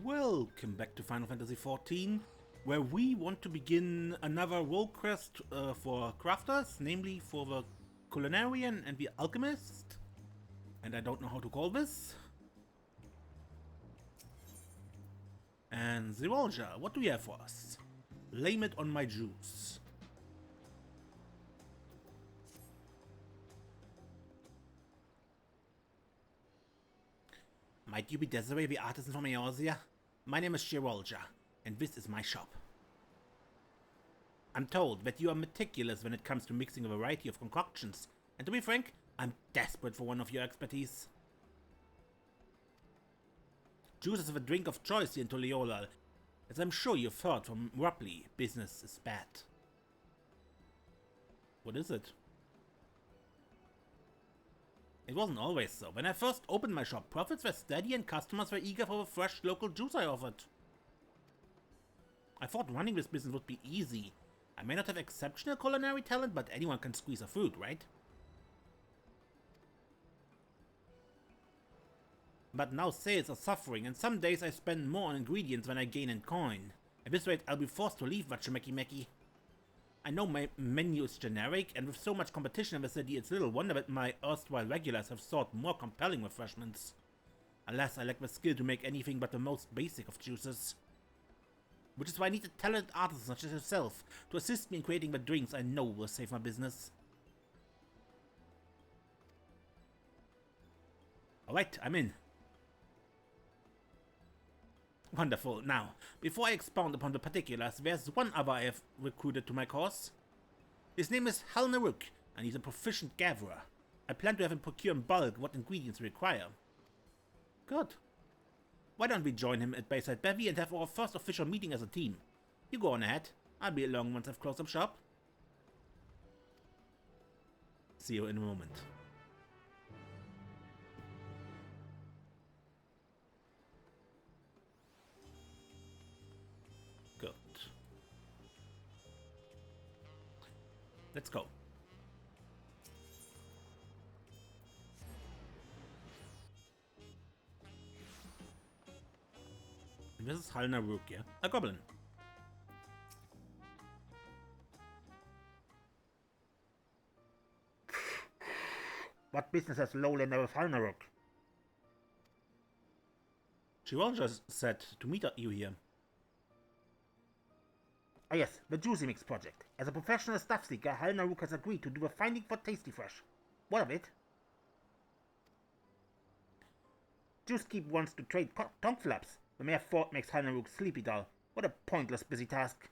Welcome back to Final Fantasy XIV, where we want to begin another role quest for crafters, namely for the Culinarian and the Alchemist. And I don't know how to call this. And Xerool Ja, what do you have for us? Blame it on my juice. Might you be Desiree, the artisan from Eorzea? My name is Xerool Ja, and this is my shop. I'm told that you are meticulous when it comes to mixing a variety of concoctions, and to be frank, I'm desperate for one of your expertise. Juice is the drink of choice here in Tuliolal. As I'm sure you've heard from Rupley, business is bad. What is it? It wasn't always so. When I first opened my shop, profits were steady and customers were eager for the fresh local juice I offered. I thought running this business would be easy. I may not have exceptional culinary talent, but anyone can squeeze a fruit, right? But now sales are suffering, and some days I spend more on ingredients than I gain in coin. At this rate, I'll be forced to leave Vachimeki. I know my menu is generic, and with so much competition in the city, it's little wonder that my erstwhile regulars have sought more compelling refreshments. Alas, I lack the skill to make anything but the most basic of juices. Which is why I need a talented artisan such as yourself to assist me in creating the drinks I know will save my business. Alright, I'm in. Wonderful. Now, before I expound upon the particulars, there's one other I have recruited to my cause. His name is Halnaruk, and he's a proficient gatherer. I plan to have him procure in bulk what ingredients we require. Good. Why don't we join him at Bayside Bevy and have our first official meeting as a team? You go on ahead. I'll be along once I've closed up shop. See you in a moment. Good. Let's go. And this is Halnaruk, yeah? A goblin. What business has Lowlander with Halnaruk? Xerool Ja said to meet you here. Oh yes, the Juicy Mix project. As a professional stuff seeker, Halnaruk has agreed to do a finding for Tasty Fresh. What of it? Juicekeep wants to trade tongue flaps. The mere thought makes Halnaruk sleepy dull. What a pointless busy task.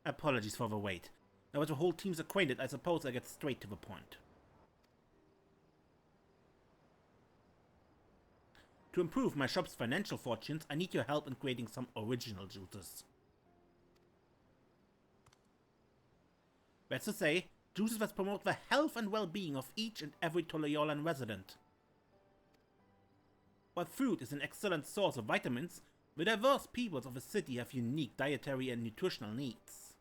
Apologies for the wait. Now that the whole team's acquainted, I suppose I get straight to the point. To improve my shop's financial fortunes, I need your help in creating some original juices. That's to say, juices that promote the health and well-being of each and every Tuliollan resident. While fruit is an excellent source of vitamins, the diverse peoples of the city have unique dietary and nutritional needs.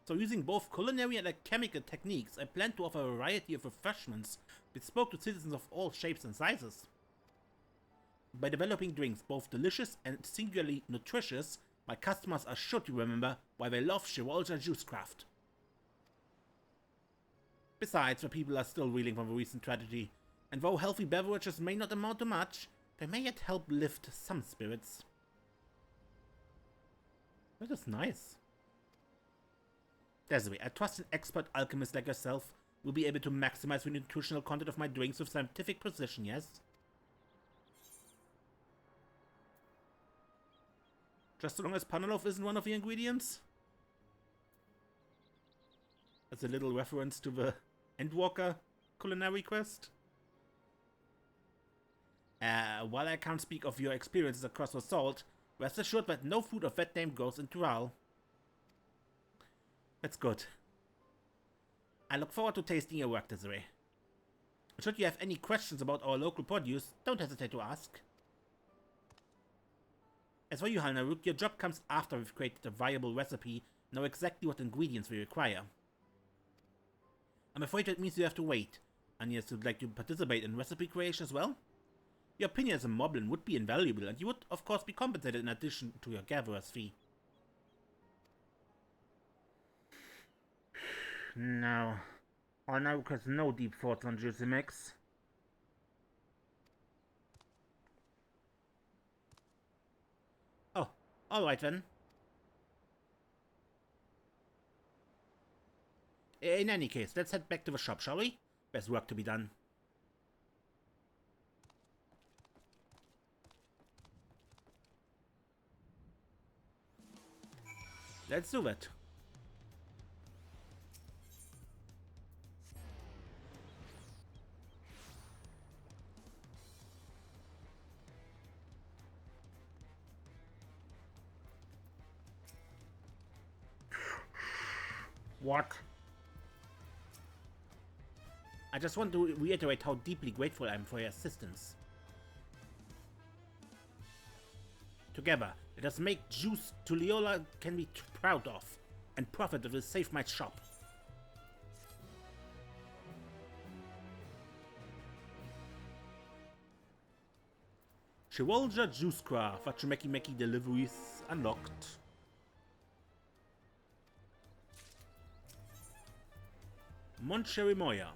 So using both culinary and alchemical techniques, I plan to offer a variety of refreshments bespoke to citizens of all shapes and sizes. By developing drinks both delicious and singularly nutritious, my customers are sure to remember why they love Xerool Ja Juicecraft. Besides, the people are still reeling from the recent tragedy, and though healthy beverages may not amount to much, they may yet help lift some spirits. That is nice. Desiree, I trust an expert alchemist like yourself will be able to maximize the nutritional content of my drinks with scientific precision, yes? Just so long as Panolov isn't one of the ingredients? As a little reference to the Endwalker culinary quest? While I can't speak of your experiences across the salt, rest assured that no food of that name goes into Ral. That's good. I look forward to tasting your work, Desiree. Should you have any questions about our local produce, don't hesitate to ask. As for you, Halnaruk, your job comes after we've created a viable recipe Know exactly what ingredients we require. I'm afraid that means you have to wait. And yes, you'd like to participate in recipe creation as well? Your opinion as a moblin would be invaluable, and you would, of course, be compensated in addition to your gatherer's fee. No. All now requires no deep thoughts on Juicy Mix. Oh, alright then. In any case, let's head back to the shop, shall we? There's work to be done. Let's do it. What? I just want to reiterate how deeply grateful I am for your assistance. Together, let us make juice Tuliola can be proud of, and profit that will save my shop. Xerool Ja Juicecraft, Meki deliveries unlocked. Moncherry Moya.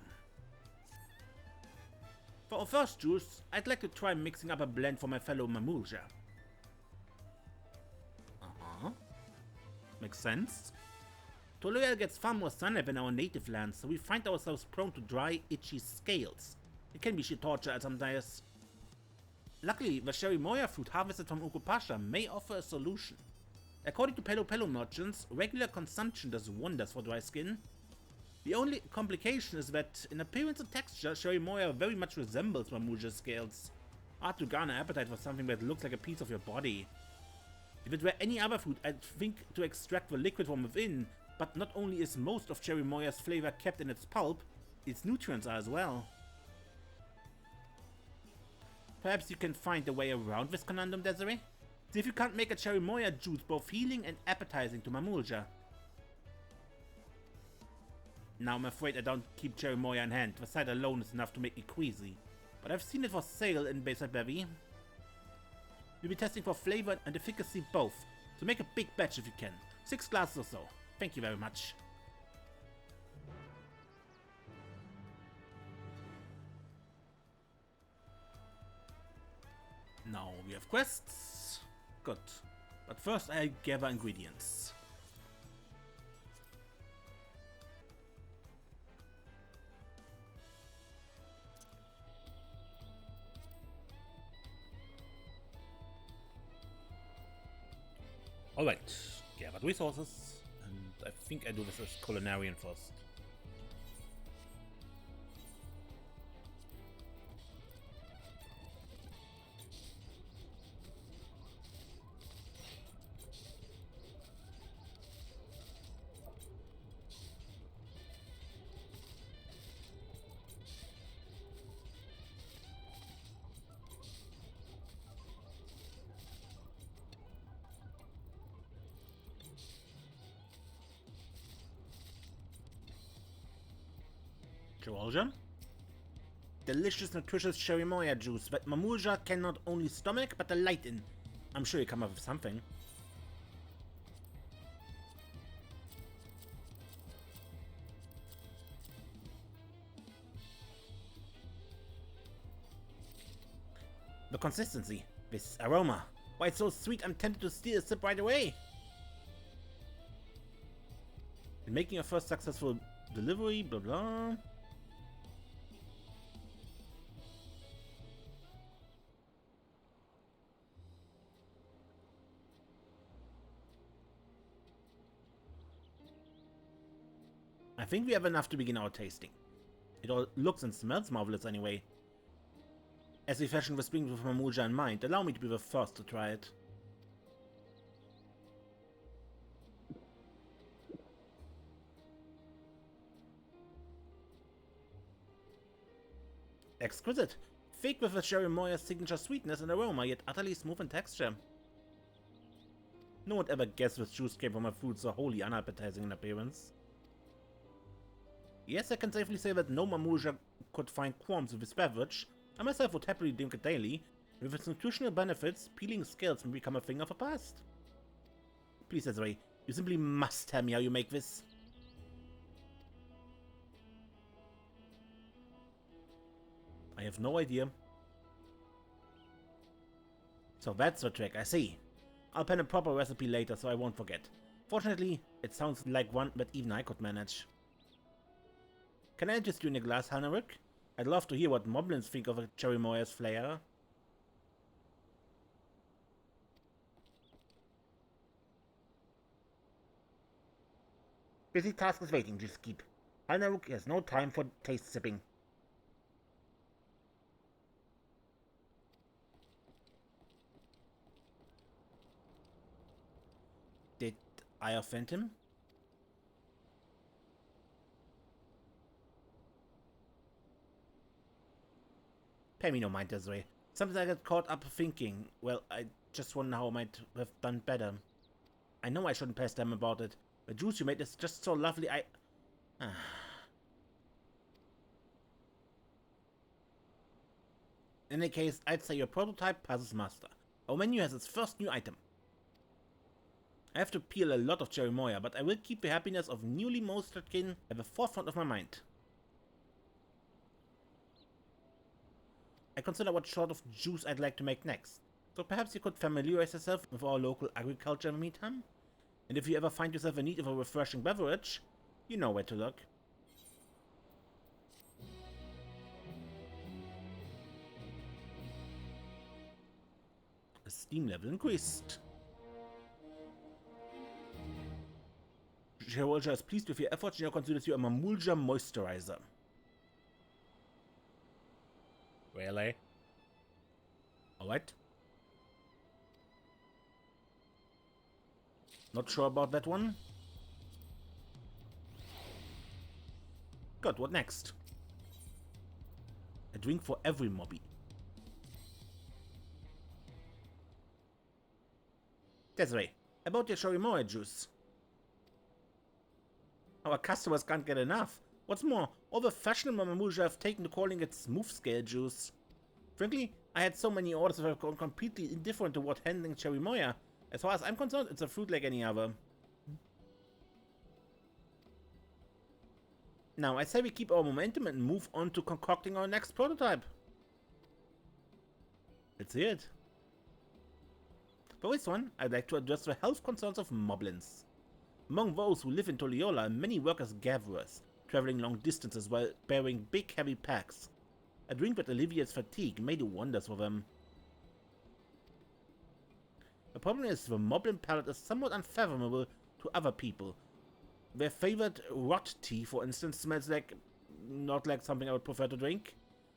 For our first juice, I'd like to try mixing up a blend for my fellow Mamulja. Makes sense. Toluel gets far more sunlight than our native lands, so we find ourselves prone to dry, itchy scales. It can be shit torture at sometimes. Luckily, the Cherry Moya fruit harvested from Ukupasha may offer a solution. According to Pelo merchants, regular consumption does wonders for dry skin. The only complication is that, in appearance and texture, Cherry Moya very much resembles Mamulja scales. Hard to garner appetite for something that looks like a piece of your body. If it were any other fruit, I'd think to extract the liquid from within, but not only is most of Cherry Moya's flavor kept in its pulp, its nutrients are as well. Perhaps you can find a way around this conundrum, Desiree? See if you can't make a Cherry Moya juice both healing and appetizing to Mamulja. Now I'm afraid I don't keep Cherry Moya in hand, the sight alone is enough to make me queasy. But I've seen it for sale in Bayside Bevy. We'll be testing for flavor and efficacy both, so make a big batch if you can. 6 glasses or so. Thank you very much. Now we have quests. Good. But first I gather ingredients. Alright, gathered resources, and I think I do this as culinarian first. Xerool Ja? Delicious, nutritious Cherry Moya juice that Mamulja can not only stomach but delight in. I'm sure you come up with something. The consistency, this aroma. Why it's so sweet, I'm tempted to steal a sip right away. In making your first successful delivery, blah blah. I think we have enough to begin our tasting. It all looks and smells marvelous anyway. As we fashion the spring with Mamulja in mind, allow me to be the first to try it. Exquisite! Thick with the Cherry Moya's signature sweetness and aroma, yet utterly smooth in texture. No one ever guessed this juice came from a fruit so wholly unappetizing in appearance. Yes, I can safely say that no Mamuja could find qualms with this beverage. I myself would happily drink it daily. With its nutritional benefits, peeling scales may become a thing of the past. Please, Desiree, you simply must tell me how you make this. I have no idea. So that's the trick, I see. I'll pen a proper recipe later so I won't forget. Fortunately, it sounds like one that even I could manage. Can I interest you in a glass, Hanaruk? I'd love to hear what moblins think of a Cherry Moya's flair. Busy task is waiting, just keep. Hanaruk has no time for taste sipping. Did I offend him? Pay me no mind, Desiree. Sometimes I get caught up thinking, well, I just wonder how I might have done better. I know I shouldn't pester him about it. The juice you made is just so lovely, In any case, I'd say your prototype passes master. Our menu has its first new item. I have to peel a lot of Cherry Moya, but I will keep the happiness of newly moistured kin at the forefront of my mind. I consider what sort of juice I'd like to make next, so perhaps you could familiarize yourself with our local agriculture in the meantime? And if you ever find yourself in need of a refreshing beverage, you know where to look. The steam level increased. Xerool Ja is pleased with your efforts and now considers you a Mamulja moisturizer. Really? Alright. Not sure about that one. Good, what next? A drink for every mobby. Desiree, about your Cherry Moya juice. Our customers can't get enough. What's more, all the fashionable Mamuja have taken to calling it smooth scale juice. Frankly, I had so many orders that have gone completely indifferent to what handling Cherry Moya. As far as I'm concerned, it's a fruit like any other. Now, I say we keep our momentum and move on to concocting our next prototype. Let's hear it. For this one, I'd like to address the health concerns of moblins. Among those who live in Toliola, many work as gatherers, traveling long distances while bearing big heavy packs. A drink that alleviates fatigue may do wonders for them. The problem is the moblin palate is somewhat unfathomable to other people. Their favorite rot tea, for instance, smells not like something I would prefer to drink.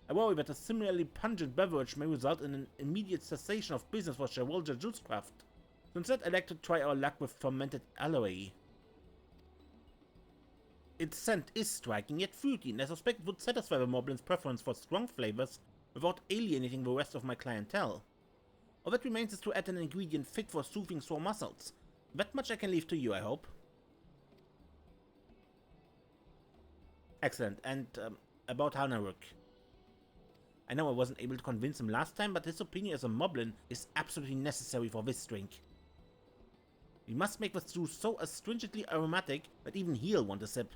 I worry that a similarly pungent beverage may result in an immediate cessation of business for Xerool Ja Juicecraft. So instead, I'd like to try our luck with fermented aloe. Its scent is striking yet fruity, and I suspect it would satisfy the moblin's preference for strong flavors without alienating the rest of my clientele. All that remains is to add an ingredient fit for soothing sore muscles. That much I can leave to you, I hope. Excellent, and about Hanaruk. I know I wasn't able to convince him last time, but his opinion as a moblin is absolutely necessary for this drink. We must make this juice so astringently aromatic that even he'll want a sip.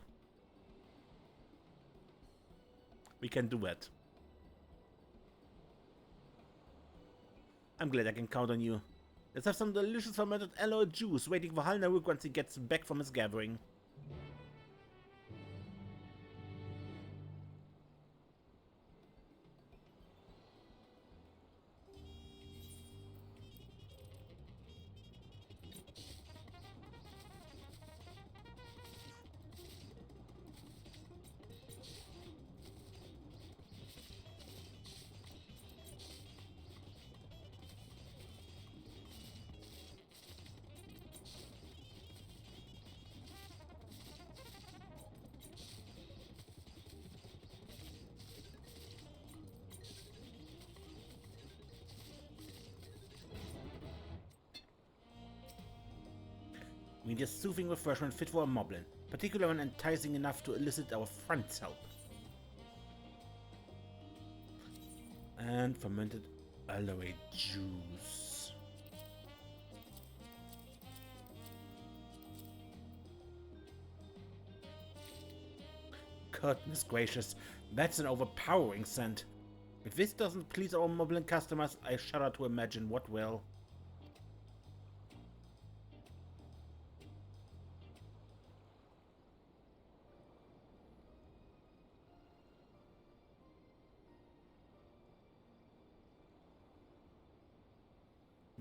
We can do that. I'm glad I can count on you. Let's have some delicious fermented aloe juice waiting for Hanaruk once he gets back from his gathering. We need a soothing refreshment fit for a moblin, particularly when enticing enough to elicit our friend's help. And fermented aloe juice. Goodness gracious, that's an overpowering scent. If this doesn't please our moblin customers, I shudder to imagine what will.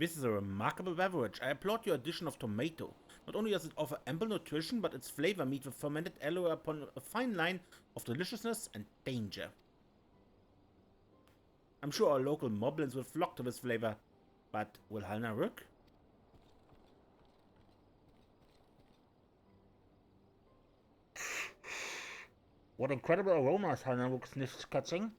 This is a remarkable beverage. I applaud your addition of tomato. Not only does it offer ample nutrition, but its flavor meets with fermented aloe upon a fine line of deliciousness and danger. I'm sure our local moblins will flock to this flavor, but will Halna Rook? What incredible aromas Halna Rook sniffs catching.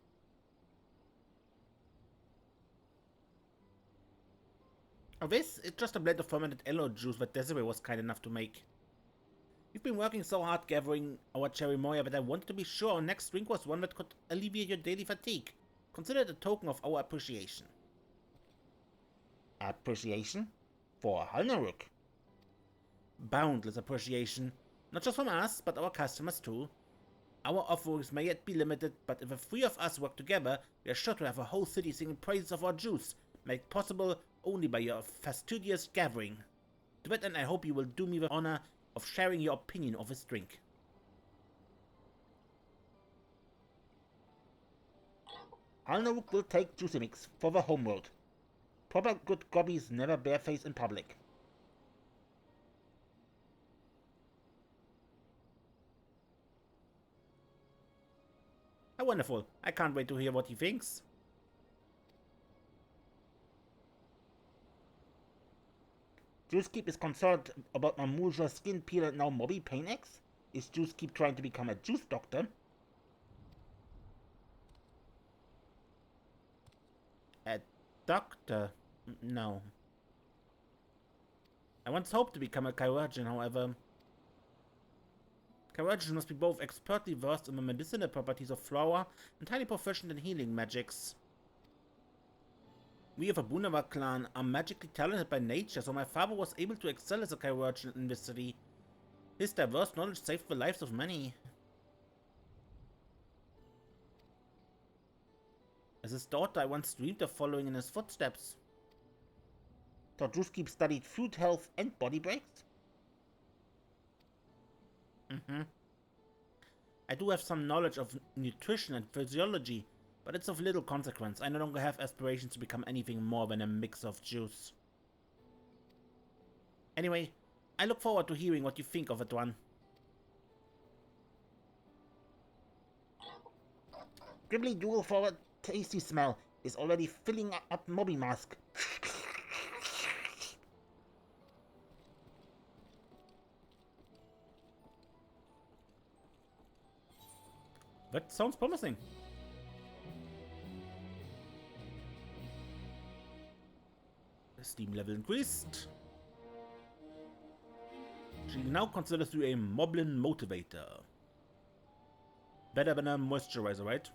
Oh, this is just a blend of fermented aloe juice that Desiree was kind enough to make. You've been working so hard gathering our cherry moya that I wanted to be sure our next drink was one that could alleviate your daily fatigue. Consider it a token of our appreciation. Appreciation? For Halna Rook? Boundless appreciation. Not just from us, but our customers too. Our offerings may yet be limited, but if the three of us work together, we are sure to have a whole city singing praises of our juice, made possible only by your fastidious gathering. To that end, I hope you will do me the honor of sharing your opinion of this drink. Halna Rook will take juicy mix for the homeworld. Proper good gobbies never bareface in public. How wonderful. I can't wait to hear what he thinks. Juicekeep is concerned about my Mulja skin peel and now Mobby Pain X? Is Juicekeep trying to become a juice doctor? A doctor? No. I once hoped to become a chirurgeon, however. Chirurgeons must be both expertly versed in the medicinal properties of flora and highly proficient in healing magics. We of the Bunava clan are magically talented by nature, so my father was able to excel as a chirurgeon in this city. His diverse knowledge saved the lives of many. As his daughter, I once dreamed of following in his footsteps. So Juicekeep studied food health and body breaks? I do have some knowledge of nutrition and physiology, but it's of little consequence. I no longer have aspirations to become anything more than a mix of juice. Anyway, I look forward to hearing what you think of it, one. Gribbly dual forward tasty smell is already filling up Mobby Mask. That sounds promising. The steam level increased. She now considers you a Moblin motivator. Better than a moisturizer, right?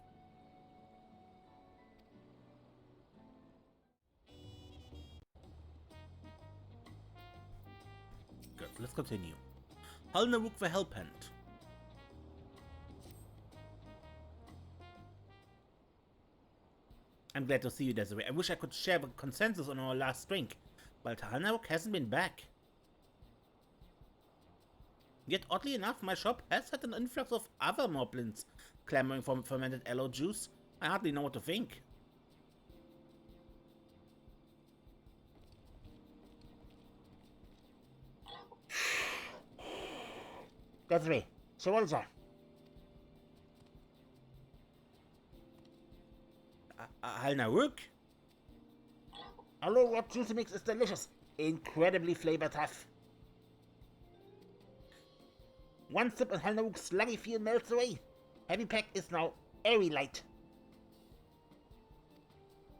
Good, let's continue. Halna Rook the Hellpent. I'm glad to see you, Desiree. I wish I could share the consensus on our last drink, but Halna Rook hasn't been back. Yet, oddly enough, my shop has had an influx of other moblins clamoring for fermented aloe juice. I hardly know what to think. Desiree, Xerool Ja. Halna Rook? Hello, what juicy mix is delicious. Incredibly flavor tough. One sip and Halna Rook's sluggy feel melts away. Heavy pack is now airy light.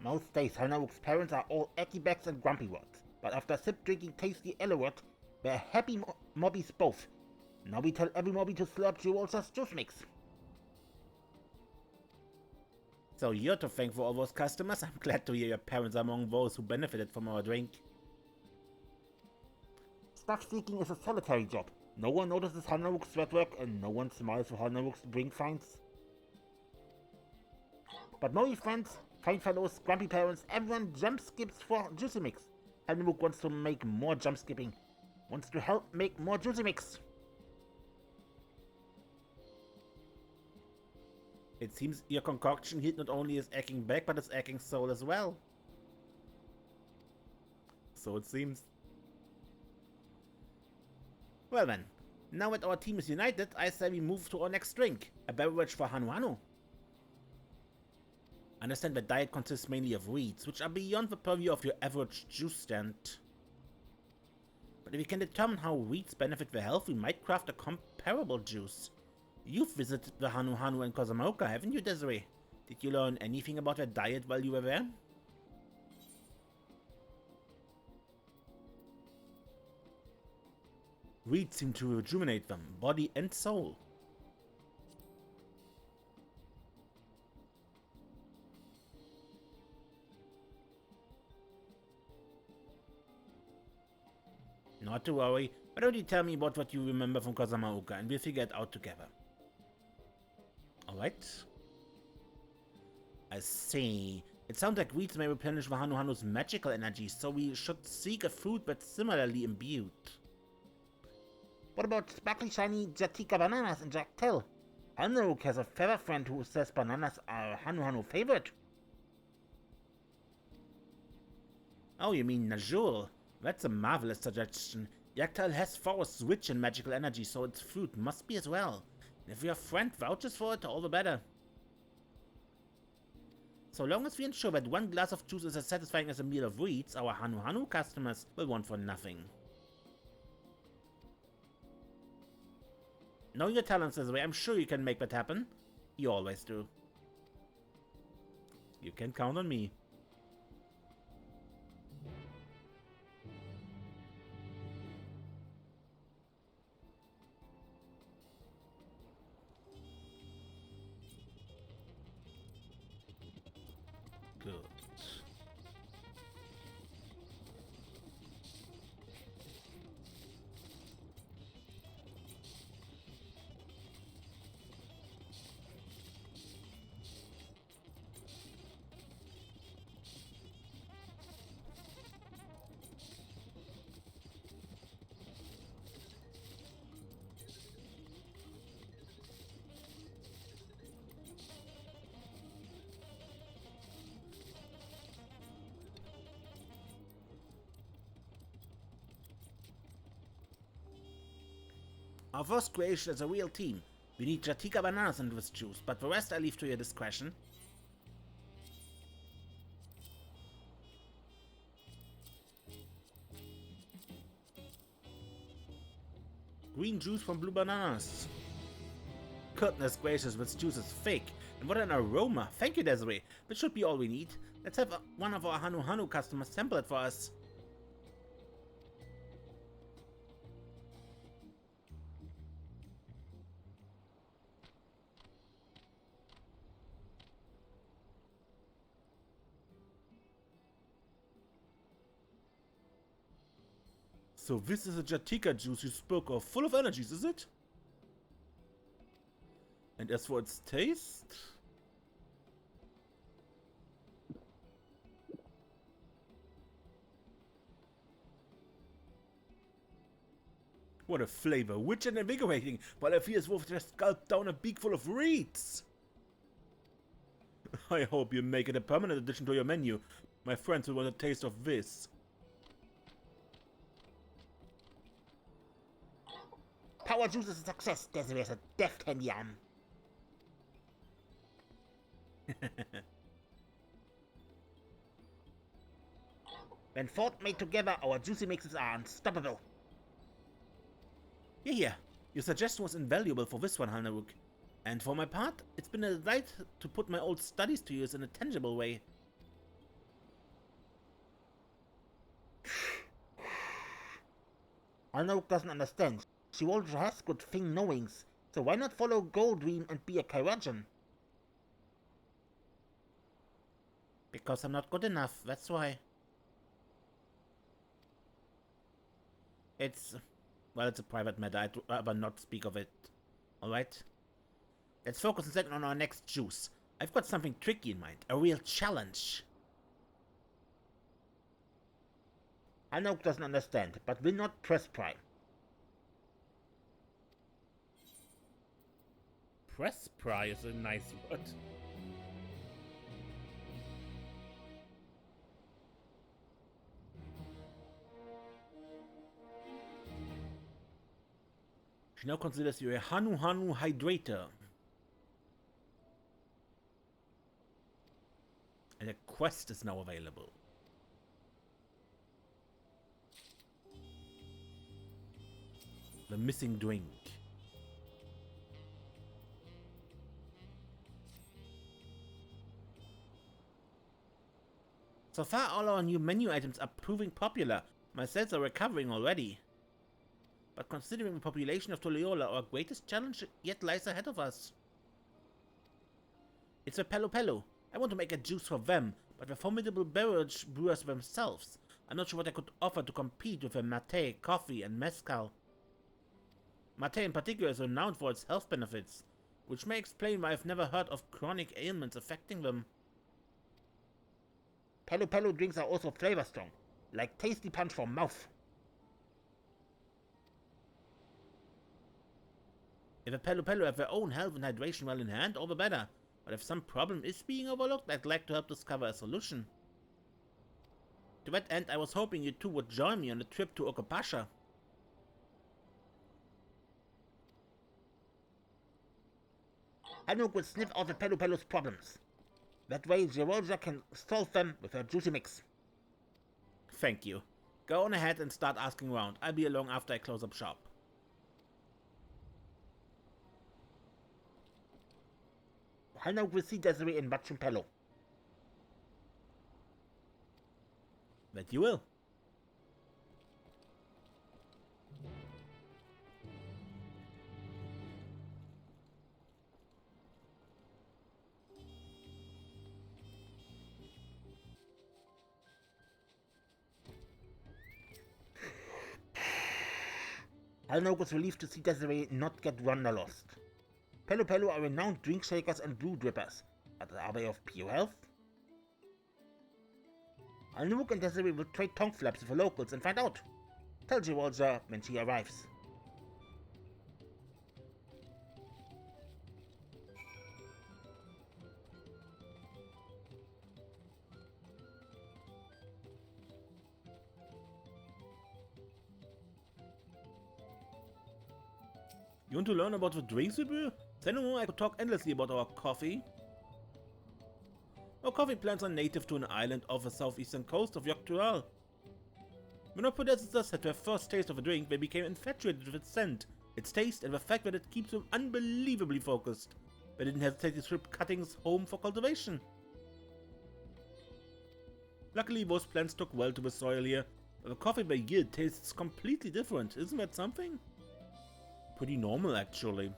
Most days Halna Rook's parents are all achy backs and grumpy ones, but after a sip drinking tasty aloe, they're happy mobbies both. Now we tell every mobby to slurp Xerool Ja's juice mix. So you're to thank for all those customers? I'm glad to hear your parents are among those who benefited from our drink. Staff seeking is a solitary job. No one notices Hanaruk's sweat work and no one smiles for Hanaruk's drink finds. But Mori friends, kind fellows, grumpy parents, everyone jump skips for Juicy Mix. Hanaruk wants to make more jump skipping. Wants to help make more Juicy Mix. It seems your concoction heat not only is aching back, but it's aching soul as well. So it seems. Well then, now that our team is united, I say we move to our next drink, a beverage for Hanu Hanu. Understand that diet consists mainly of weeds, which are beyond the purview of your average juice stand. But if we can determine how weeds benefit the health, we might craft a comparable juice. You've visited the Hanu Hanu and Kozumaoka, haven't you, Desiree? Did you learn anything about their diet while you were there? Weeds seem to rejuvenate them, body and soul. Not to worry, why don't you tell me about what you remember from Kozumaoka and we'll figure it out together. Alright. I see. It sounds like weeds may replenish the Hanu Hanu's magical energy, so we should seek a fruit that's similarly imbued. What about sparkly shiny Jatika bananas in Jactel? Hanaruk has a feather friend who says bananas are Hanu Hanu favorite. Oh, you mean Najul? That's a marvelous suggestion. Jactel has forests rich in magical energy, so its fruit must be as well. And if your friend vouches for it, all the better. So long as we ensure that one glass of juice is as satisfying as a meal of weeds, our Hanu Hanu customers will want for nothing. Knowing your talents this way, I'm sure you can make that happen. You always do. You can count on me. Good. Our first creation is a real team. We need Jatika bananas in this juice, but the rest I leave to your discretion. Green juice from blue bananas. Goodness gracious, this juice is fake. And what an aroma. Thank you, Desiree. This should be all we need. Let's have one of our Hanu Hanu customers sample it for us. So this is a Jatika juice you spoke of, full of energies, is it? And as for its taste? What a flavor, rich and invigorating, while I feel as if just gulped down a beak full of reeds. I hope you make it a permanent addition to your menu. My friends will want a taste of this. Power juice is a success. Desiree is a deft hand yam. When fought made together, our juicy mixes are unstoppable. Yeah, your suggestion was invaluable for this one, Hanaruk. And for my part, it's been a delight to put my old studies to use in a tangible way. Hanouk doesn't understand. Xerool Ja has good thing knowings, so why not follow Goldream and be a Kyragian? Because I'm not good enough, that's why. It's a private matter. I'd rather not speak of it. Alright? Let's focus instead on our next juice. I've got something tricky in mind. A real challenge. Hanouk doesn't understand, but will not press prime. Press pry is a nice word. She now considers you a Hanu hydrator. And a quest is now available. The missing drink. So far, all our new menu items are proving popular. My sales are recovering already. But considering the population of Toliola, our greatest challenge yet lies ahead of us. It's a Pelo. I want to make a juice for them, but the formidable beverage brewers themselves. I'm not sure what I could offer to compete with a mate, coffee, and mezcal. Mate in particular is renowned for its health benefits, which may explain why I've never heard of chronic ailments affecting them. Pelo drinks are also flavor strong, like tasty punch for mouth. If a Pelo have their own health and hydration well in hand, all the better. But if some problem is being overlooked, I'd like to help discover a solution. To that end, I was hoping you two would join me on a trip to Okapasha. Hanouk will sniff out the Pelo's problems. That way, Xerool Ja can solve them with her juicy mix. Thank you. Go on ahead and start asking around. I'll be along after I close up shop. Hanouk will see Desiree in Batchum Pelo. That you will. Hanouk was relieved to see Desiree not get wanderlost. Pelo are renowned drink shakers and brew drippers, but are they of pure health? Hanouk and Desiree will trade tongue flaps with the locals and find out. Tell Xerool Ja when she arrives. You want to learn about the drinks we brew? Say no more, I could talk endlessly about our coffee. Our coffee plants are native to an island off the southeastern coast of Yogg-Tural. When our predecessors had their first taste of a drink, they became infatuated with its scent, its taste, and the fact that it keeps them unbelievably focused. They didn't hesitate to ship cuttings home for cultivation. Luckily, those plants took well to the soil here, but the coffee they yield tastes completely different. Isn't that something? Pretty normal, actually.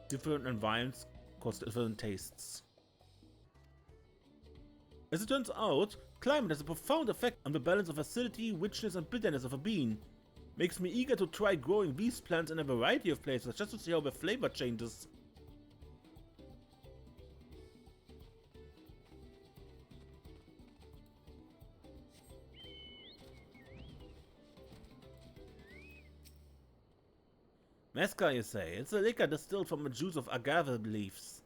Different environments cause different tastes. As it turns out, climate has a profound effect on the balance of acidity, richness, and bitterness of a bean. Makes me eager to try growing these plants in a variety of places just to see how the flavor changes. Mezcal, you say? It's a liquor distilled from the juice of agave leaves.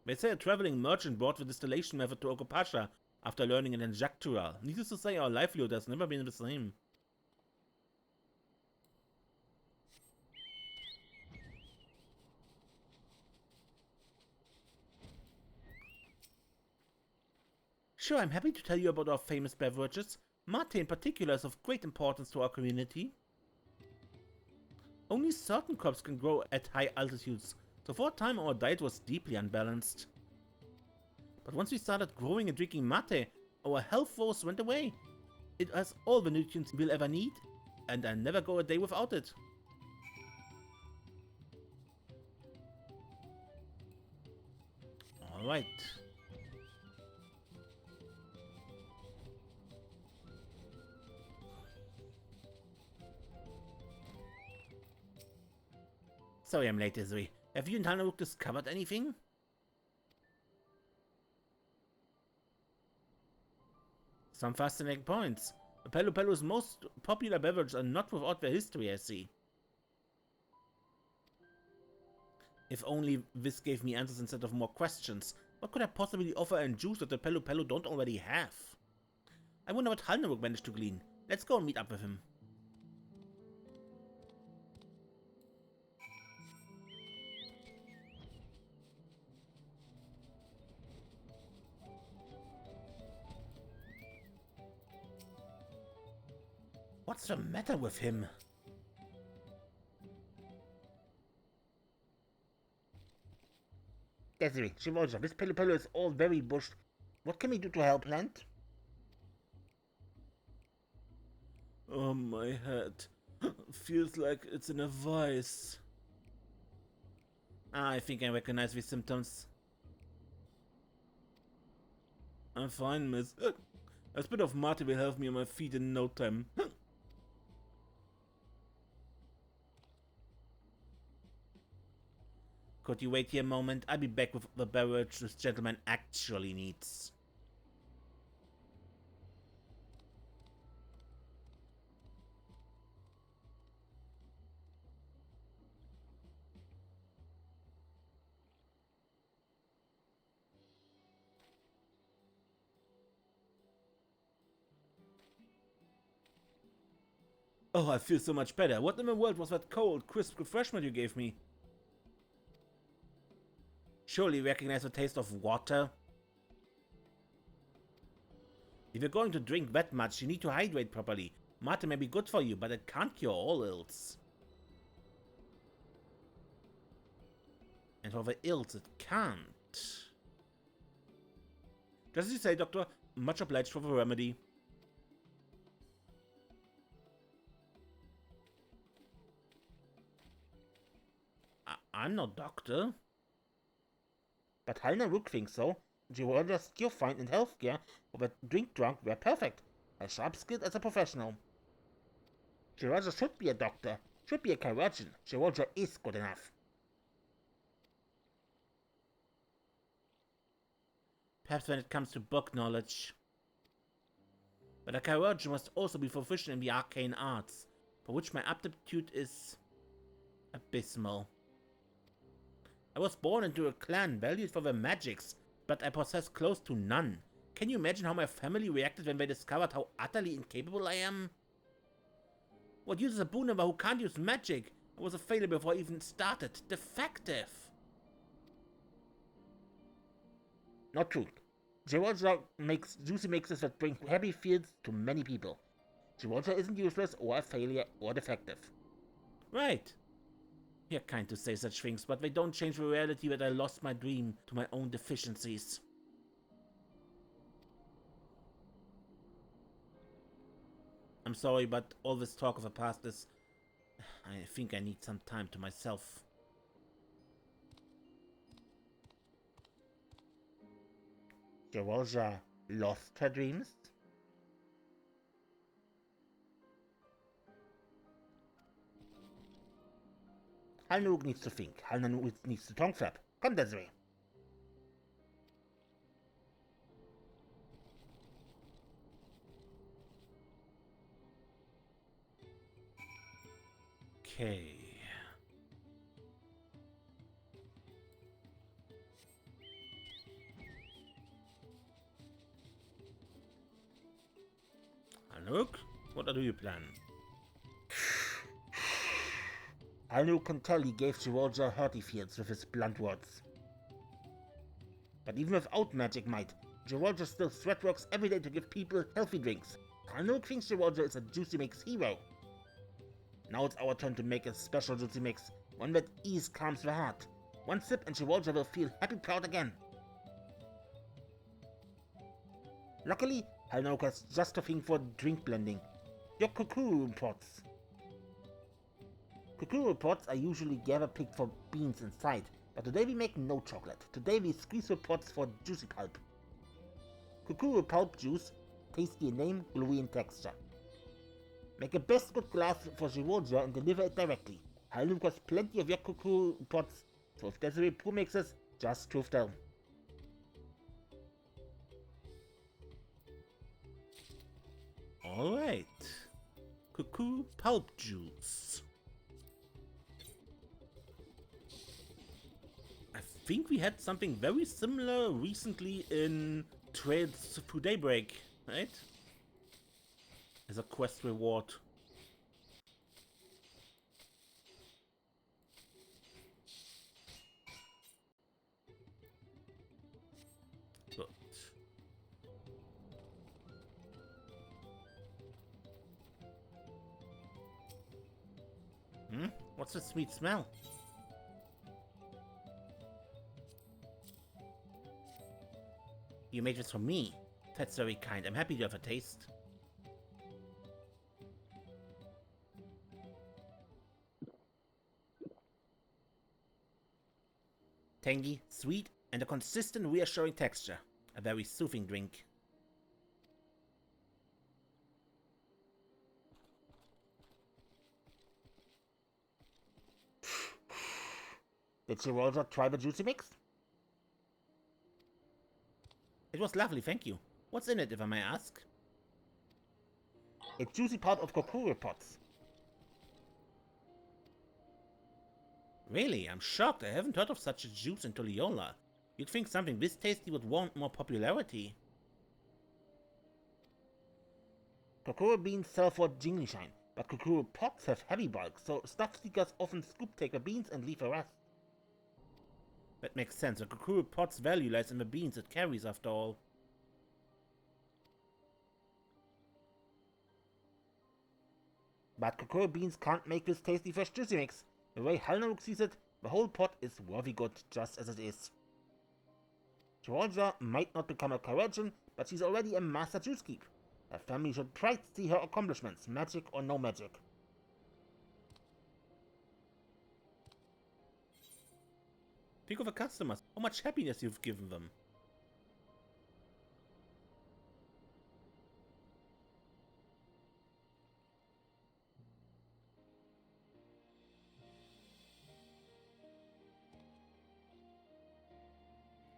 They say a traveling merchant brought the distillation method to Okapasha after learning it in Yogg-Tural. Needless to say, our livelihood has never been the same. Sure, I'm happy to tell you about our famous beverages. Mate in particular is of great importance to our community. Only certain crops can grow at high altitudes, so for a time our diet was deeply unbalanced. But once we started growing and drinking mate, Our health force went away. It has all the nutrients we'll ever need, and I'll never go a day without it. Alright. Sorry I'm late, Desiree. Have you and Hannah discovered anything? Some fascinating points. Pelu Pelu's most popular beverage are not without their history, I see. If only this gave me answers instead of more questions. What could I possibly offer and juice that the Pelu Pelu don't already have? I wonder what Halnaruk managed to glean. Let's go and meet up with him. What's the matter with him? Desiree, Xerool Ja, this Pelu Pelu is all very bushed. What can we do to help, Plant? Oh, my head. Feels like it's in a vice. I think I recognize these symptoms. I'm fine, miss. A spit of Marty will help me on my feet in no time. Could you wait here a moment? I'll be back with the beverage this gentleman actually needs. Oh, I feel so much better. What in the world was that cold, crisp refreshment you gave me? Surely you recognize the taste of water? If you're going to drink that much, you need to hydrate properly. Mate may be good for you, but it can't cure all ills. And for the ills, it can't. Just as you say, Doctor, much obliged for the remedy. I'm no doctor. But Halnaruk thinks so. Xerool Ja's skill find in healthcare or the drink drunk were perfect. As sharp skilled as a professional. Xerool Ja should be a doctor. Should be a chirurgeon. Xerool Ja is good enough. Perhaps when it comes to book knowledge. But a chirurgeon must also be proficient in the arcane arts, for which my aptitude is abysmal. I was born into a clan valued for their magics, but I possess close to none. Can you imagine how my family reacted when they discovered how utterly incapable I am? What use is a boon member who can't use magic? I was a failure before I even started. Defective! Not true. Xerool Ja makes juicy mixes that bring happy feels to many people. Xerool Ja isn't useless or a failure or defective. Right. You're kind to say such things, but they don't change the reality that I lost my dream to my own deficiencies. I'm sorry, but all this talk of the past is... I think I need some time to myself. Xerool Ja lost her dreams? Halnaruk needs to think. Halnaruk needs to tongue flap. Come, Desiree. Okay. Look, what do you plan? Halnaruk can tell he gave Xerool Ja hurty feels with his blunt words. But even without magic might, Xerool Ja still threat works every day to give people healthy drinks. Halnaruk thinks Xerool Ja is a juicy mix hero. Now it's our turn to make a special juicy mix, one that ease calms the heart. One sip and Xerool Ja will feel happy proud again. Luckily, Halnouk has just a thing for drink blending. Your Kukuru pots. Kukuru pots are usually gather-picked for beans inside, but today we make no chocolate. Today we squeeze the pots for juicy pulp. Kukuru pulp juice, tasty in name, gluey in texture. Make a best good glass for Xerool Ja and deliver it directly. Halnouk has plenty of your Kukuru pots, so if Desiree Poo mixes, just truth tell. Alright. Cuckoo pulp juice. I think we had something very similar recently in Trails Through Daybreak, right? As a quest reward. Good. What's the sweet smell? You made this for me. That's very kind. I'm happy to have a taste. Tangy, sweet, and a consistent, reassuring texture. A very soothing drink. Did Xerool Ja try the juicy mix? It was lovely, thank you. What's in it, if I may ask? A juicy part of Kukuru pots. Really, I'm shocked. I haven't heard of such a juice in Toliola. You'd think something this tasty would want more popularity. Kukuru beans sell for jingly shine, but Kukuru pots have heavy bulk, so stuff seekers often scoop take the beans and leave the rest. That makes sense. The Kukuru pot's value lies in the beans it carries, after all. But Kukuru beans can't make this tasty fresh juicy mix. The way Halnouk sees it, the whole pot is worthy good just as it is. Xerool Ja might not become a Karajan, but she's already a master juice keep. Her family should pride to see her accomplishments, magic or no magic. Think of the customers. How much happiness you've given them.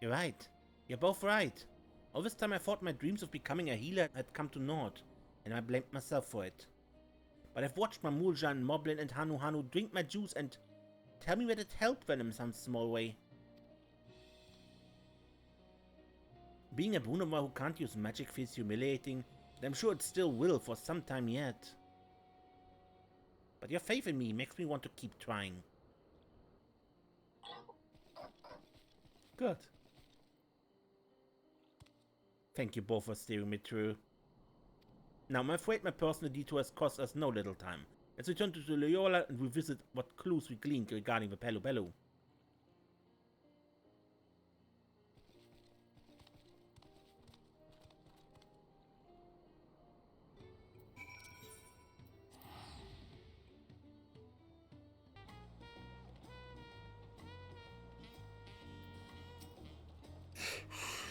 You're right. You're both right. All this time I thought my dreams of becoming a healer had come to naught, and I blamed myself for it. But I've watched Mamuljan, Moblin and Hanu drink my juice and tell me that it helped them in some small way. Being a Brunomer who can't use magic feels humiliating, and I'm sure it still will for some time yet. But your faith in me makes me want to keep trying. Good. Thank you both for steering me through. Now I'm afraid my personal detour has cost us no little time. Let's return to Loyola and revisit what clues we gleaned regarding the Pelu Pelu.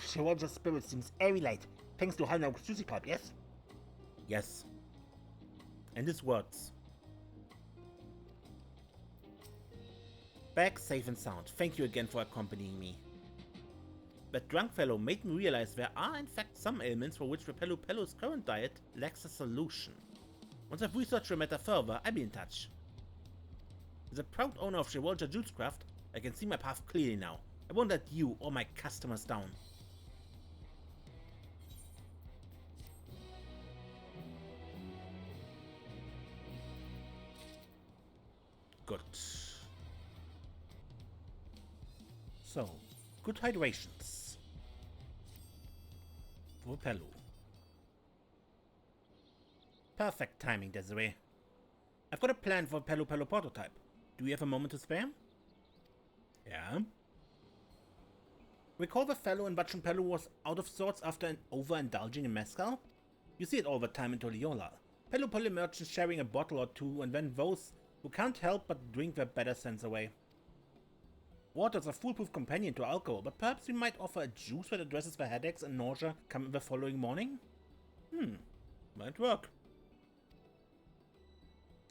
Xerool Ja's spirit seems airy light, thanks to Halnouk's juicy pulp, yes? Yes. And his words. Back safe and sound. Thank you again for accompanying me. That drunk fellow made me realize there are in fact some ailments for which the Pelu Pelu's current diet lacks a solution. Once I've researched the matter further, I'll be in touch. As a proud owner of Xerool Ja Juicecraft, I can see my path clearly now. I won't let you or my customers down. Good. So, good hydrations. For Pelu. Perfect timing, Desiree. I've got a plan for a Pelu Pelu prototype. Do you have a moment to spare? Yeah? Recall the fellow in Bachun Pelu was out of sorts after overindulging in mezcal? You see it all the time in Toliola. Pelu merchants sharing a bottle or two, and then those who can't help but drink their better sense away. Water is a foolproof companion to alcohol, but perhaps we might offer a juice that addresses the headaches and nausea come the following morning? Might work.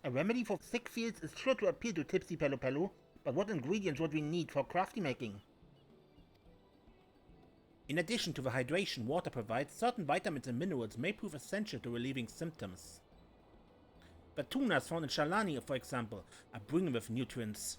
A remedy for sick feels is sure to appeal to tipsy Pelu, but what ingredients would we need for crafty making? In addition to the hydration water provides, certain vitamins and minerals may prove essential to relieving symptoms. The tunas found in Shalani, for example, are brimming with nutrients.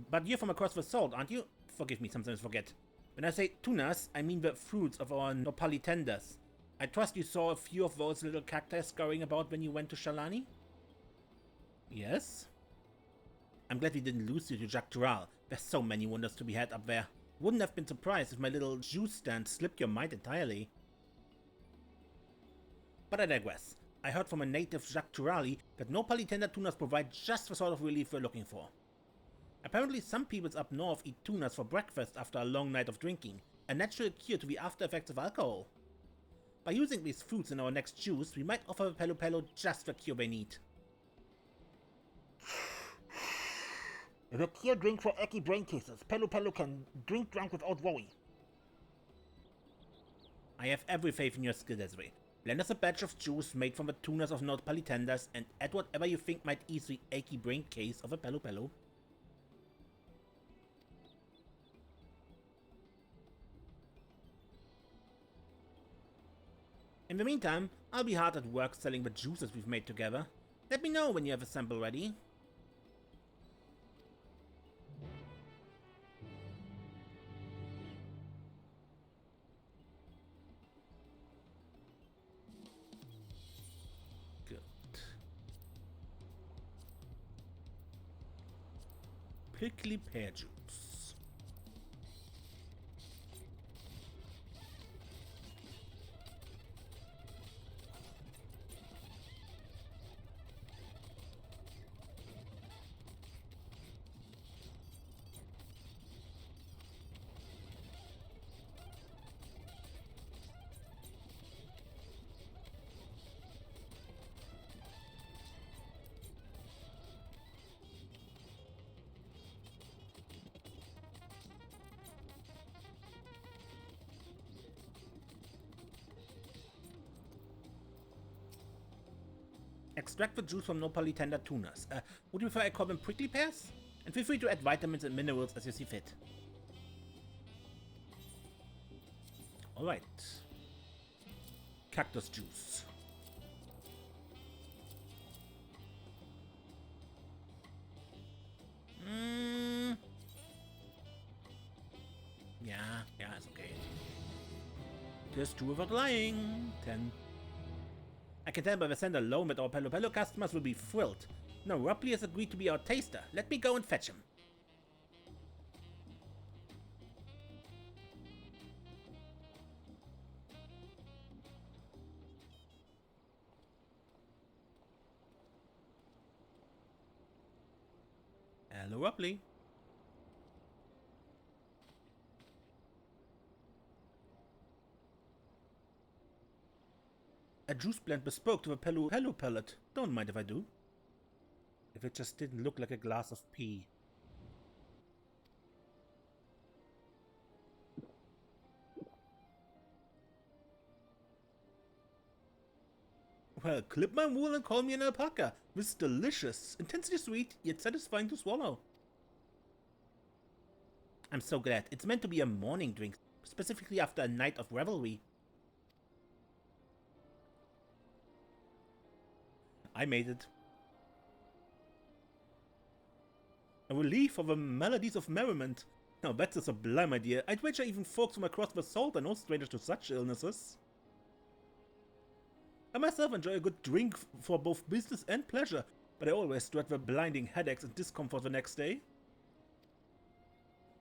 But you're from across the salt, aren't you? Forgive me, sometimes I forget. When I say tunas, I mean the fruits of our nopali tenders. I trust you saw a few of those little cacti scurrying about when you went to Shalani? Yes? I'm glad we didn't lose you to Jacques Dural. There's so many wonders to be had up there. Wouldn't have been surprised if my little juice stand slipped your mind entirely. But I digress. I heard from a native Jacques Durali that nopali tender tunas provide just the sort of relief we're looking for. Apparently some peoples up north eat tunas for breakfast after a long night of drinking, a natural cure to the after effects of alcohol. By using these fruits in our next juice, we might offer Pelu just the cure they need. The cure drink for achy brain cases. Pelu can drink drunk without worry. I have every faith in your skill, Desiree. Blend us a batch of juice made from the tunas of nopali tenders and add whatever you think might ease the achy brain case of a Pelu. In the meantime, I'll be hard at work selling the juices we've made together. Let me know when you have a sample ready. Good. Prickly pear juice. Extract the juice from nopali tender tunas. Would you prefer I call them prickly pears? And feel free to add vitamins and minerals as you see fit. Alright. Cactus juice. Yeah, it's okay. Just 2 without lying. 10. I can tell by the scent alone that our Pelu customers will be thrilled. Now Rupley has agreed to be our taster. Let me go and fetch him. Hello, Rupley. A juice blend bespoke to the Pelu pellet. Don't mind if I do. If it just didn't look like a glass of pee. Well, clip my wool and call me an alpaca. This is delicious. Intensely sweet, yet satisfying to swallow. I'm so glad. It's meant to be a morning drink, specifically after a night of revelry. I made it. A relief for the melodies of merriment. Now that's a sublime idea. I'd wager even folks from across the salt are no strangers to such illnesses. I myself enjoy a good drink for both business and pleasure, but I always dread the blinding headaches and discomfort the next day.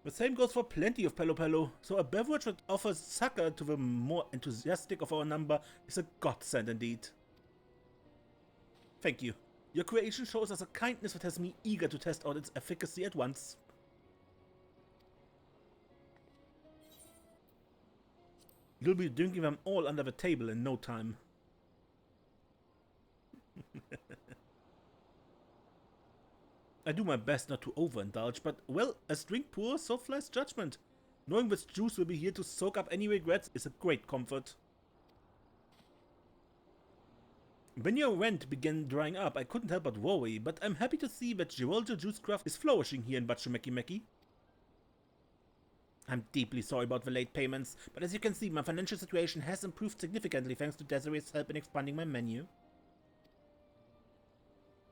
The same goes for plenty of Pelu, so a beverage that offers succor to the more enthusiastic of our number is a godsend indeed. Thank you. Your creation shows us a kindness that has me eager to test out its efficacy at once. You'll be drinking them all under the table in no time. I do my best not to overindulge, but, well, as drink poor, so flies judgment. Knowing this juice will be here to soak up any regrets is a great comfort. When your rent began drying up, I couldn't help but worry, but I'm happy to see that Xerool Ja Juicecraft is flourishing here in Meki. I'm deeply sorry about the late payments, but as you can see, my financial situation has improved significantly thanks to Desiree's help in expanding my menu.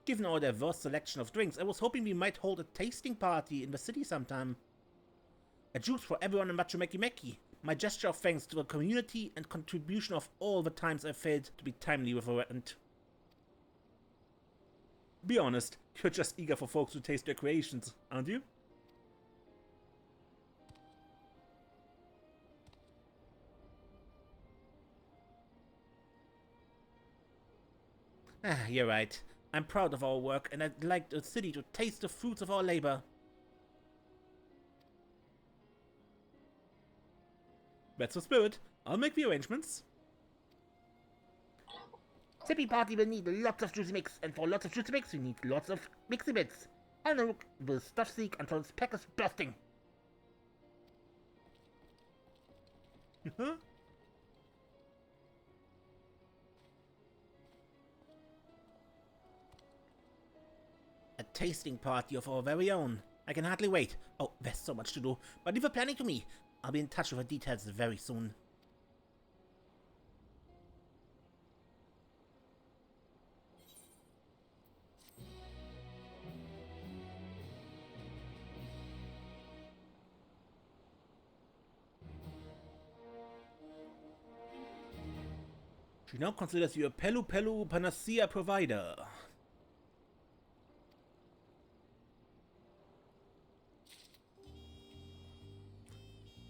Given our diverse selection of drinks, I was hoping we might hold a tasting party in the city sometime. A juice for everyone in Meki. My gesture of thanks to the community and contribution of all the times I failed to be timely with a rent. Be honest, you're just eager for folks to taste your creations, aren't you? Ah, you're right. I'm proud of our work, and I'd like the city to taste the fruits of our labor. That's the spirit. I'll make the arrangements. Sippy party will need lots of juicy mix, and for lots of juicy mix, we need lots of mixy bits. Alnook will stuff seek until its pack is bursting. Huh? A tasting party of our very own. I can hardly wait. Oh, there's so much to do. But leave the planning to me. I'll be in touch with the details very soon. She now considers you a Pelu Panacea provider.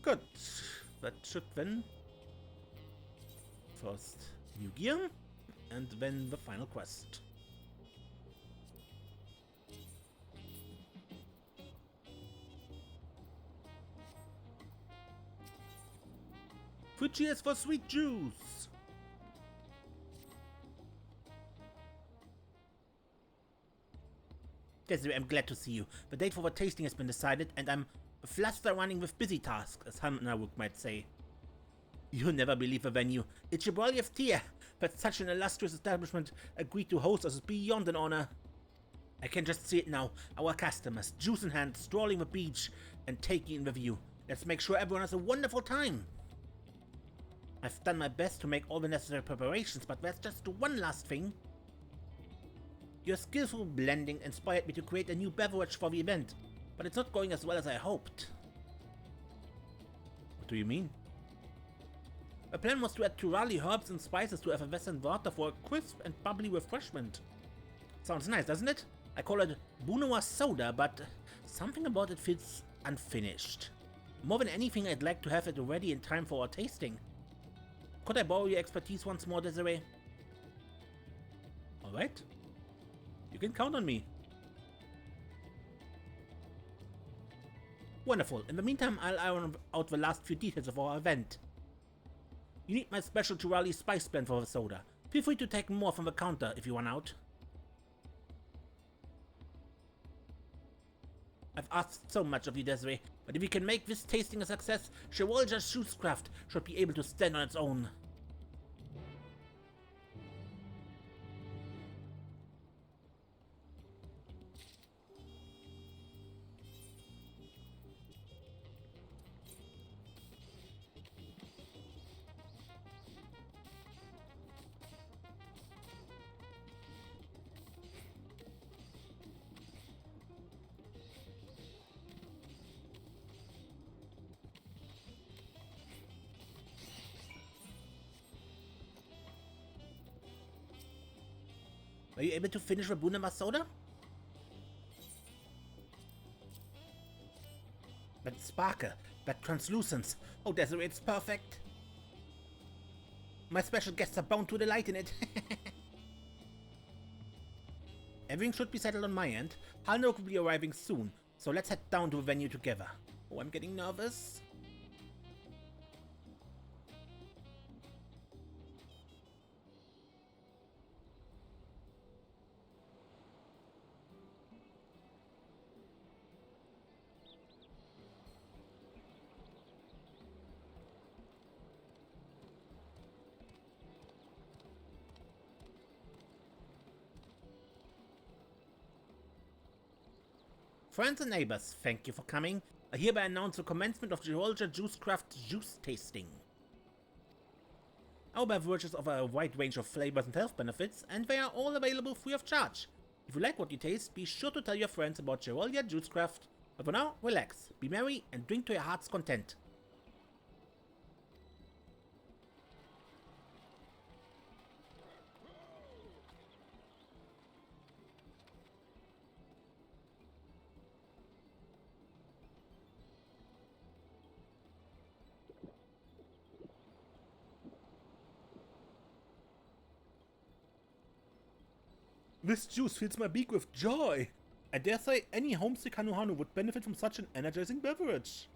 Good. That should then... First new gear, and then the final quest. Three cheers for sweet juice! Desiree, I'm glad to see you. The date for the tasting has been decided, and I'm fluster running with busy tasks, as Hanaruk might say. You'll never believe the venue. It's Xerool Ja Juicecraft, but such an illustrious establishment agreed to host us is beyond an honor. I can just see it now. Our customers, juice in hand, strolling the beach and taking in the view. Let's make sure everyone has a wonderful time. I've done my best to make all the necessary preparations, but there's just one last thing. Your skillful blending inspired me to create a new beverage for the event, but it's not going as well as I hoped. What do you mean? The plan was to add Turali herbs and spices to effervescent water for a crisp and bubbly refreshment. Sounds nice, doesn't it? I call it Bunoa Soda, but something about it feels unfinished. More than anything, I'd like to have it ready in time for our tasting. Could I borrow your expertise once more, Desiree? Alright. You can count on me. Wonderful. In the meantime, I'll iron out the last few details of our event. You need my special Turali spice blend for the soda. Feel free to take more from the counter if you run out. I've asked so much of you, Desiree, but if we can make this tasting a success, Xerool Ja Juicecraft should be able to stand on its own. Were you able to finish the Bunama soda? That sparkle, that translucence. Oh, Desiree, it's perfect. My special guests are bound to delight in it. Everything should be settled on my end. Halnok will be arriving soon, so let's head down to the venue together. Oh, I'm getting nervous. Friends and neighbors, thank you for coming. I hereby announce the commencement of Xerool Ja Juicecraft juice tasting. Our beverages offer a wide range of flavors and health benefits, and they are all available free of charge. If you like what you taste, be sure to tell your friends about Xerool Ja Juicecraft. But for now, relax, be merry, and drink to your heart's content. This juice fills my beak with joy. I dare say any homesick Hanuhanu would benefit from such an energizing beverage.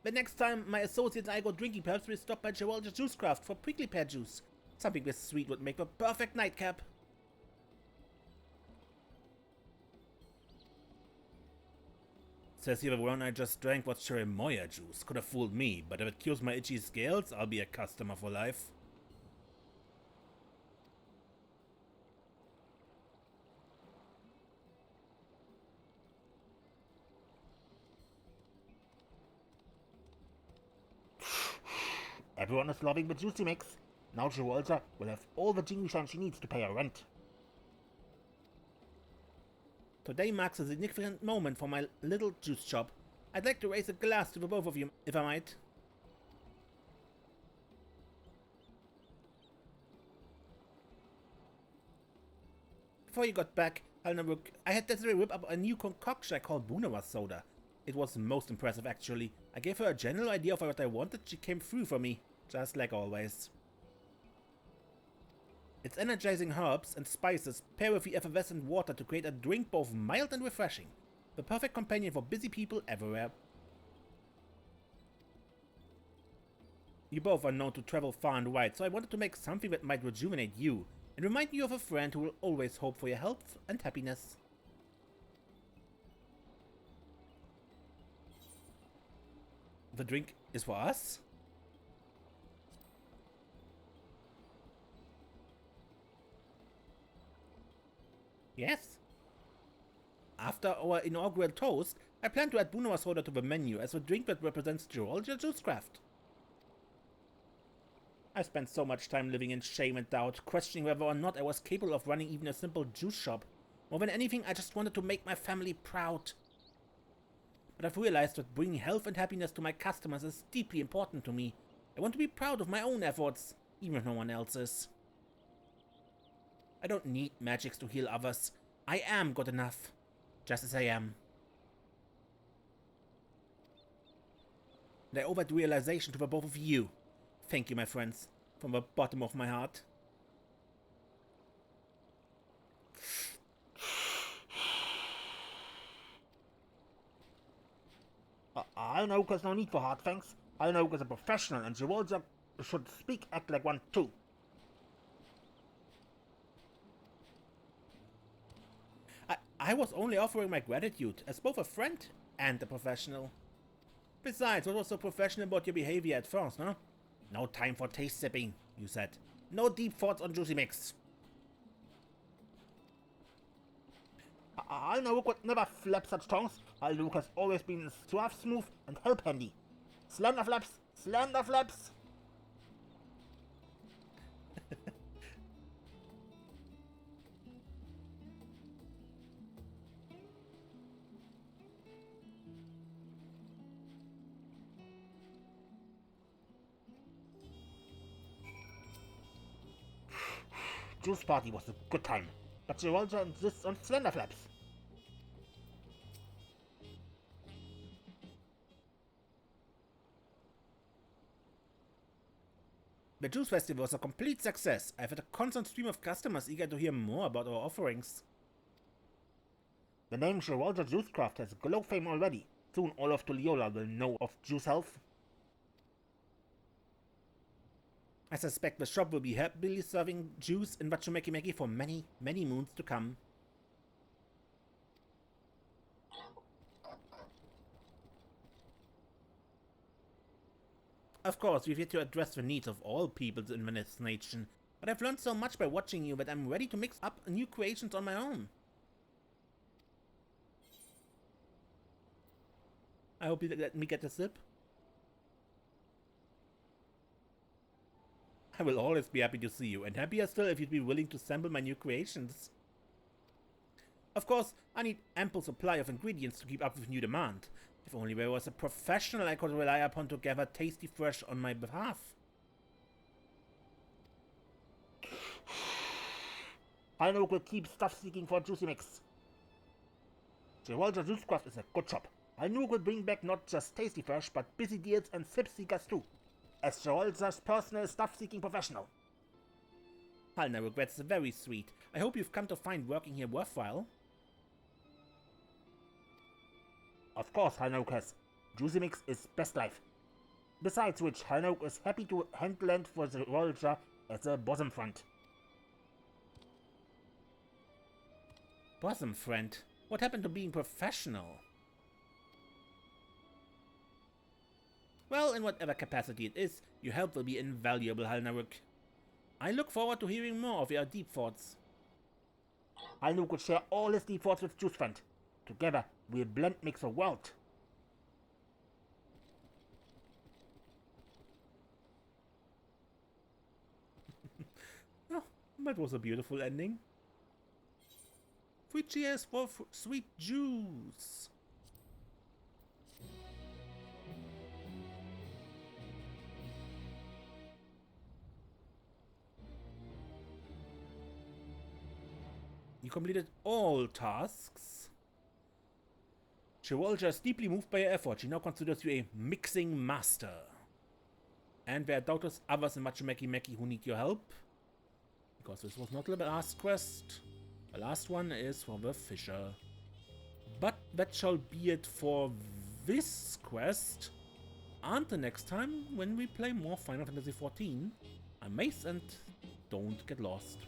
The next time my associates and I go drinking, perhaps we'll stop by Xerool Ja Juicecraft for prickly pear juice. Something this sweet would make a perfect nightcap. Says here the one I just drank was cherimoya juice. Could have fooled me, but if it cures my itchy scales, I'll be a customer for life. Everyone is loving the juicy mix. Now Xerool Ja will have all the genie shine she needs to pay her rent. Today marks a significant moment for my little juice shop. I'd like to raise a glass to the both of you, if I might. Before you got back, Halnaruk, I had Desiree whip up a new concoction I call Bunawar soda. It was most impressive, actually. I gave her a general idea of what I wanted, she came through for me, just like always. Its energizing herbs and spices pair with the effervescent water to create a drink both mild and refreshing. The perfect companion for busy people everywhere. You both are known to travel far and wide, so I wanted to make something that might rejuvenate you, and remind you of a friend who will always hope for your health and happiness. The drink is for us? Yes. After our inaugural toast, I plan to add Bunawar soda to the menu as a drink that represents Xerool Ja Juicecraft. I spent so much time living in shame and doubt, questioning whether or not I was capable of running even a simple juice shop. More than anything, I just wanted to make my family proud. But I've realized that bringing health and happiness to my customers is deeply important to me. I want to be proud of my own efforts, even if no one else is. I don't need magics to heal others. I am good enough, just as I am. And I owe that realization to the both of you. Thank you, my friends, from the bottom of my heart. I know there's no need for hard thanks. I know there's a professional and Xerool Ja should act like one too. I was only offering my gratitude as both a friend and a professional. Besides, what was so professional about your behavior at first, huh? No time for taste sipping, you said. No deep thoughts on juicy mix. I know could never flap such tongues. Luke has always been suave, smooth, and help handy. Slender flaps, slender flaps. Juice party was a good time, but Xerool Ja insists on slender flaps. The Juice Festival was a complete success. I've had a constant stream of customers eager to hear more about our offerings. The name Xerool Ja Juicecraft has glow fame already. Soon all of Tuliola will know of Juice Health. I suspect the shop will be happily serving juice in Wachumekimeki for many, many moons to come. Of course, we've yet to address the needs of all peoples in this nation, but I've learned so much by watching you that I'm ready to mix up new creations on my own. I hope you let me get a sip. I will always be happy to see you, and happier still if you'd be willing to sample my new creations. Of course, I need ample supply of ingredients to keep up with new demand. If only there was a professional I could rely upon to gather tasty fresh on my behalf. Heinrich will keep stuff seeking for Juicy Mix. Xerool Ja Juicecraft is a good shop. Heinrich will bring back not just tasty fresh, but busy deals and sip seekers too. As Xerool Ja's personal stuff seeking professional. Halnaruk, that's very sweet. I hope you've come to find working here worthwhile. Of course Heinrich has. Juicy Mix is best life. Besides which, Heinrich is happy to hand lend for Xerool Ja as a bosom friend. Bosom friend? What happened to being professional? Well, in whatever capacity it is, your help will be invaluable, Halnaruk. I look forward to hearing more of your deep thoughts. Heinrich will share all his deep thoughts with Juice Friend. Together, we'll blend mix a world. Oh, that was a beautiful ending. 3 cheers for sweet juice. You completed all tasks. Xerool Ja is deeply moved by your effort. She now considers you a mixing master. And there are doubtless others in Maki who need your help. Because this was not the last quest. The last one is for the Fisher. But that shall be it for this quest. Until next time, when we play more Final Fantasy XIV. I'm Mace and don't get lost.